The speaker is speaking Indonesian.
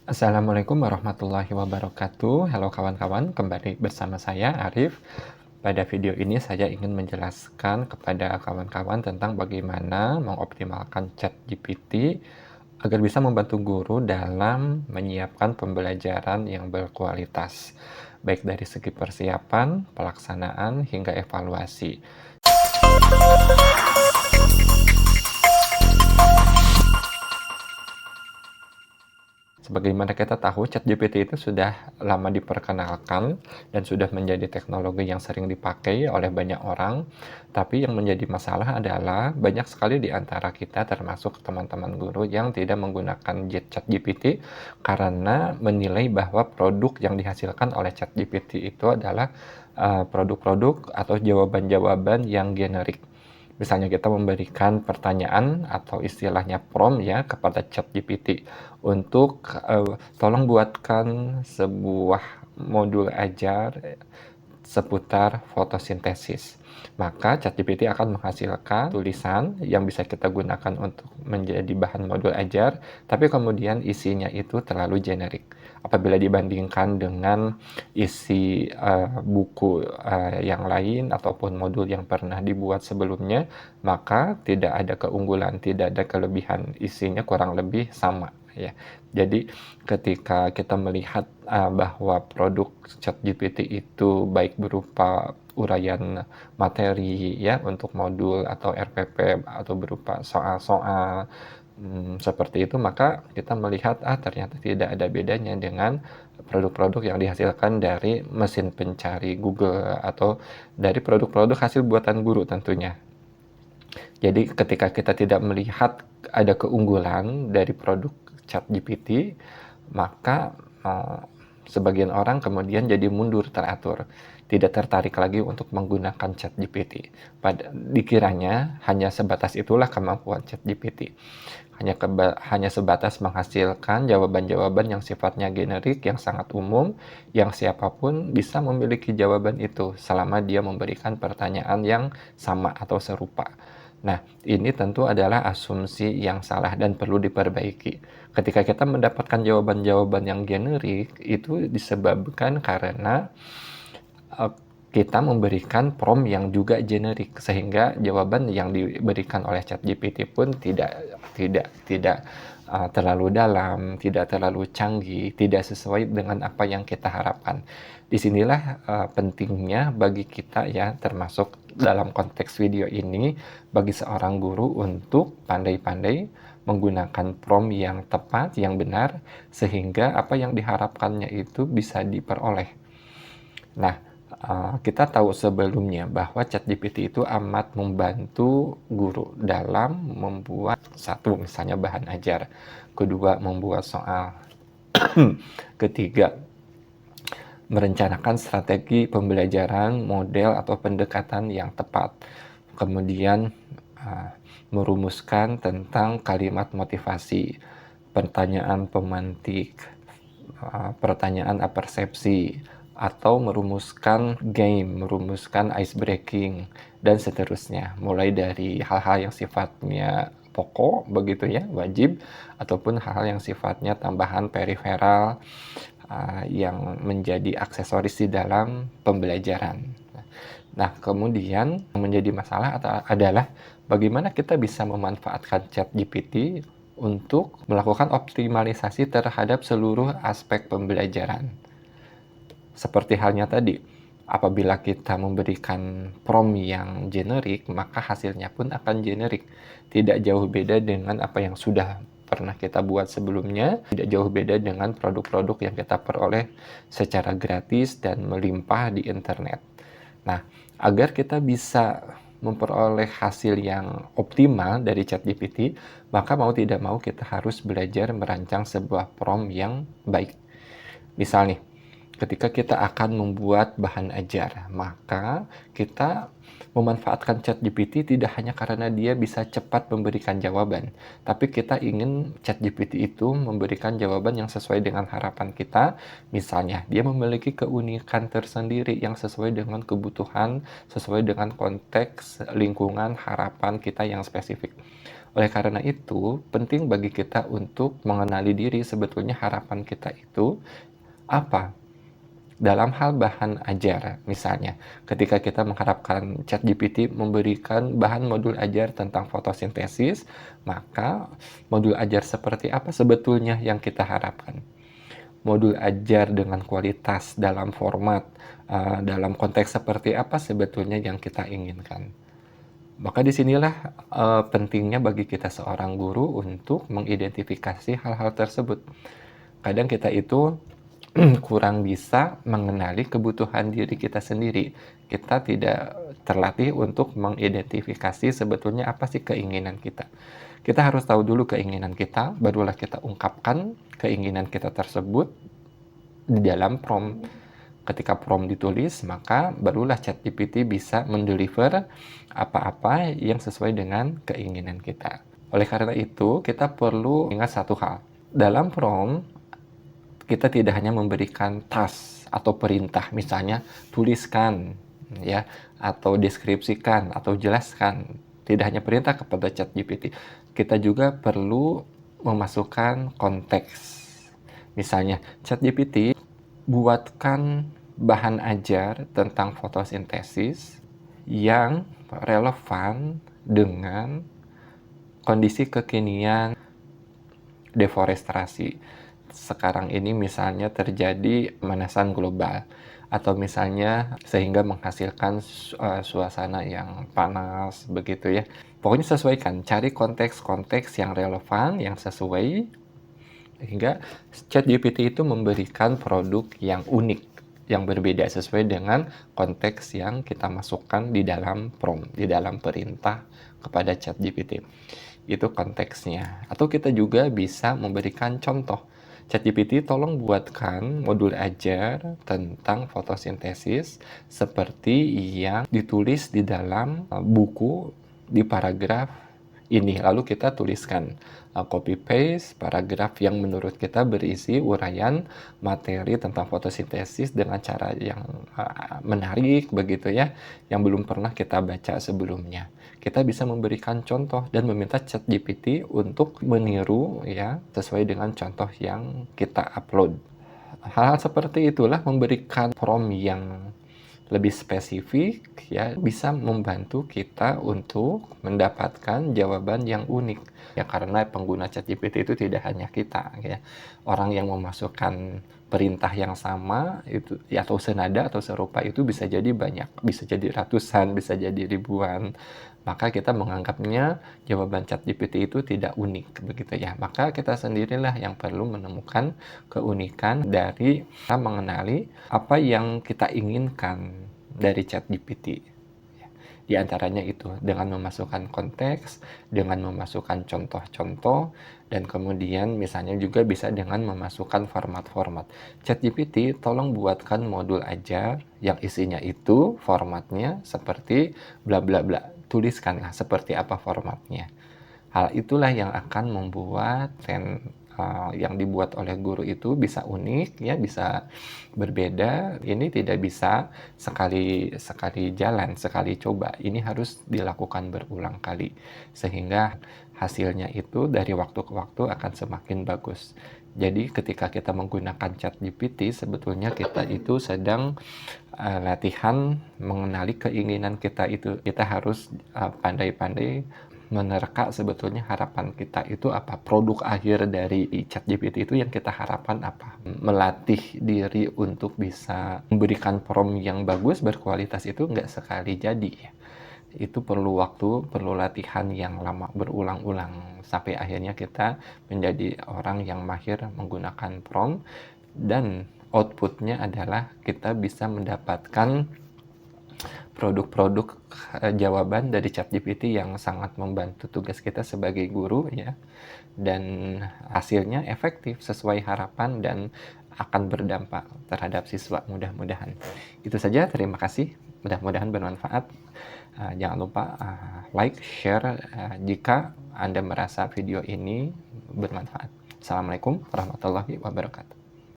Assalamualaikum warahmatullahi wabarakatuh. Halo kawan-kawan, kembali bersama saya Arif. Pada video ini saya ingin menjelaskan kepada kawan-kawan tentang bagaimana mengoptimalkan ChatGPT agar bisa membantu guru dalam menyiapkan pembelajaran yang berkualitas, baik dari segi persiapan, pelaksanaan, hingga evaluasi. Sebagaimana kita tahu, ChatGPT itu sudah lama diperkenalkan dan sudah menjadi teknologi yang sering dipakai oleh banyak orang. Tapi yang menjadi masalah adalah banyak sekali di antara kita, termasuk teman-teman guru, yang tidak menggunakan ChatGPT karena menilai bahwa produk yang dihasilkan oleh ChatGPT itu adalah produk-produk atau jawaban-jawaban yang generik. Misalnya kita memberikan pertanyaan atau istilahnya prompt ya kepada ChatGPT untuk tolong buatkan sebuah modul ajar seputar fotosintesis. Maka ChatGPT akan menghasilkan tulisan yang bisa kita gunakan untuk menjadi bahan modul ajar, tapi kemudian isinya itu terlalu generik. Apabila dibandingkan dengan isi buku yang lain ataupun modul yang pernah dibuat sebelumnya, maka tidak ada keunggulan, tidak ada kelebihan, isinya kurang lebih sama ya. Jadi ketika kita melihat bahwa produk ChatGPT itu baik berupa uraian materi ya untuk modul atau RPP atau berupa soal-soal seperti itu, maka kita melihat ternyata tidak ada bedanya dengan produk-produk yang dihasilkan dari mesin pencari Google atau dari produk-produk hasil buatan guru tentunya. Jadi ketika kita tidak melihat ada keunggulan dari produk ChatGPT, maka sebagian orang kemudian jadi mundur teratur, tidak tertarik lagi untuk menggunakan ChatGPT. Dikiranya hanya sebatas itulah kemampuan ChatGPT. Hanya sebatas menghasilkan jawaban-jawaban yang sifatnya generik, yang sangat umum, yang siapapun bisa memiliki jawaban itu selama dia memberikan pertanyaan yang sama atau serupa. Nah, ini tentu adalah asumsi yang salah dan perlu diperbaiki. Ketika kita mendapatkan jawaban-jawaban yang generik, itu disebabkan karena kita memberikan prompt yang juga generik, sehingga jawaban yang diberikan oleh ChatGPT pun tidak terlalu dalam, tidak terlalu canggih, tidak sesuai dengan apa yang kita harapkan. Disinilah pentingnya bagi kita ya, termasuk dalam konteks video ini, bagi seorang guru untuk pandai-pandai menggunakan prompt yang tepat, yang benar, sehingga apa yang diharapkannya itu bisa diperoleh. Nah, kita tahu sebelumnya bahwa ChatGPT itu amat membantu guru dalam membuat satu misalnya bahan ajar, kedua membuat soal, ketiga merencanakan strategi pembelajaran, model atau pendekatan yang tepat, kemudian merumuskan tentang kalimat motivasi, pertanyaan pemantik, pertanyaan apersepsi, atau merumuskan game, merumuskan ice breaking, dan seterusnya. Mulai dari hal-hal yang sifatnya pokok, begitu ya, wajib, ataupun hal-hal yang sifatnya tambahan periferal yang menjadi aksesoris di dalam pembelajaran. Nah, kemudian yang menjadi masalah adalah bagaimana kita bisa memanfaatkan ChatGPT untuk melakukan optimalisasi terhadap seluruh aspek pembelajaran. Seperti halnya tadi, apabila kita memberikan prompt yang generik, maka hasilnya pun akan generik. Tidak jauh beda dengan apa yang sudah pernah kita buat sebelumnya, tidak jauh beda dengan produk-produk yang kita peroleh secara gratis dan melimpah di internet. Nah, agar kita bisa memperoleh hasil yang optimal dari ChatGPT, maka mau tidak mau kita harus belajar merancang sebuah prompt yang baik. Misal nih, ketika kita akan membuat bahan ajar, maka kita memanfaatkan ChatGPT tidak hanya karena dia bisa cepat memberikan jawaban, tapi kita ingin ChatGPT itu memberikan jawaban yang sesuai dengan harapan kita. Misalnya, dia memiliki keunikan tersendiri yang sesuai dengan kebutuhan, sesuai dengan konteks lingkungan harapan kita yang spesifik. Oleh karena itu, penting bagi kita untuk mengenali diri sebetulnya harapan kita itu apa? Dalam hal bahan ajar, misalnya, ketika kita mengharapkan ChatGPT memberikan bahan modul ajar tentang fotosintesis, maka modul ajar seperti apa sebetulnya yang kita harapkan? Modul ajar dengan kualitas dalam format, dalam konteks seperti apa sebetulnya yang kita inginkan. Maka disinilah pentingnya bagi kita seorang guru untuk mengidentifikasi hal-hal tersebut. Kadang kita itu kurang bisa mengenali kebutuhan diri kita sendiri. Kita tidak terlatih untuk mengidentifikasi sebetulnya apa sih keinginan kita. Kita harus tahu dulu keinginan kita, barulah kita ungkapkan keinginan kita tersebut di dalam prompt. Ketika prompt ditulis, maka barulah ChatGPT bisa mendeliver apa-apa yang sesuai dengan keinginan kita. Oleh karena itu, kita perlu ingat satu hal. Dalam prompt, kita tidak hanya memberikan task atau perintah, misalnya tuliskan, ya, atau deskripsikan, atau jelaskan. Tidak hanya perintah kepada ChatGPT, kita juga perlu memasukkan konteks. Misalnya, ChatGPT buatkan bahan ajar tentang fotosintesis yang relevan dengan kondisi kekinian deforestasi. Sekarang ini misalnya terjadi pemanasan global, atau misalnya sehingga menghasilkan suasana yang panas begitu ya. Pokoknya sesuaikan, cari konteks-konteks yang relevan, yang sesuai, sehingga ChatGPT itu memberikan produk yang unik, yang berbeda sesuai dengan konteks yang kita masukkan di dalam prompt, di dalam perintah kepada ChatGPT. Itu konteksnya. Atau kita juga bisa memberikan contoh. ChatGPT tolong buatkan modul ajar tentang fotosintesis seperti yang ditulis di dalam buku di paragraf ini. Lalu kita tuliskan copy paste paragraf yang menurut kita berisi uraian materi tentang fotosintesis dengan cara yang menarik begitu ya, yang belum pernah kita baca sebelumnya. Kita bisa memberikan contoh dan meminta ChatGPT untuk meniru ya sesuai dengan contoh yang kita upload. Hal-hal seperti itulah memberikan prompt yang lebih spesifik ya bisa membantu kita untuk mendapatkan jawaban yang unik ya, karena pengguna ChatGPT itu tidak hanya kita ya, orang yang memasukkan perintah yang sama itu ya, atau senada atau serupa itu bisa jadi banyak, bisa jadi ratusan, bisa jadi ribuan. Maka kita menganggapnya jawaban ChatGPT itu tidak unik begitu ya. Maka kita sendirilah yang perlu menemukan keunikan dari kita mengenali apa yang kita inginkan dari ChatGPT. Di antaranya itu dengan memasukkan konteks, dengan memasukkan contoh-contoh, dan kemudian misalnya juga bisa dengan memasukkan format-format. ChatGPT tolong buatkan modul ajar yang isinya itu formatnya seperti bla bla bla. Tuliskanlah seperti apa formatnya. Hal itulah yang akan membuat yang dibuat oleh guru itu bisa unik ya, bisa berbeda. Ini tidak bisa sekali jalan, sekali coba. Ini harus dilakukan berulang kali sehingga hasilnya itu dari waktu ke waktu akan semakin bagus. Jadi ketika kita menggunakan ChatGPT sebetulnya kita itu sedang latihan mengenali keinginan kita itu. Kita harus pandai-pandai menerka sebetulnya harapan kita itu apa, produk akhir dari ChatGPT itu yang kita harapkan apa. Melatih diri untuk bisa memberikan prompt yang bagus berkualitas itu nggak sekali jadi ya. Itu perlu waktu, perlu latihan yang lama berulang-ulang sampai akhirnya kita menjadi orang yang mahir menggunakan prompt, dan outputnya adalah kita bisa mendapatkan produk-produk jawaban dari ChatGPT yang sangat membantu tugas kita sebagai guru ya, dan hasilnya efektif sesuai harapan dan akan berdampak terhadap siswa mudah-mudahan. Itu saja, terima kasih, mudah-mudahan bermanfaat. Jangan lupa like, share jika Anda merasa video ini bermanfaat. Assalamualaikum warahmatullahi wabarakatuh.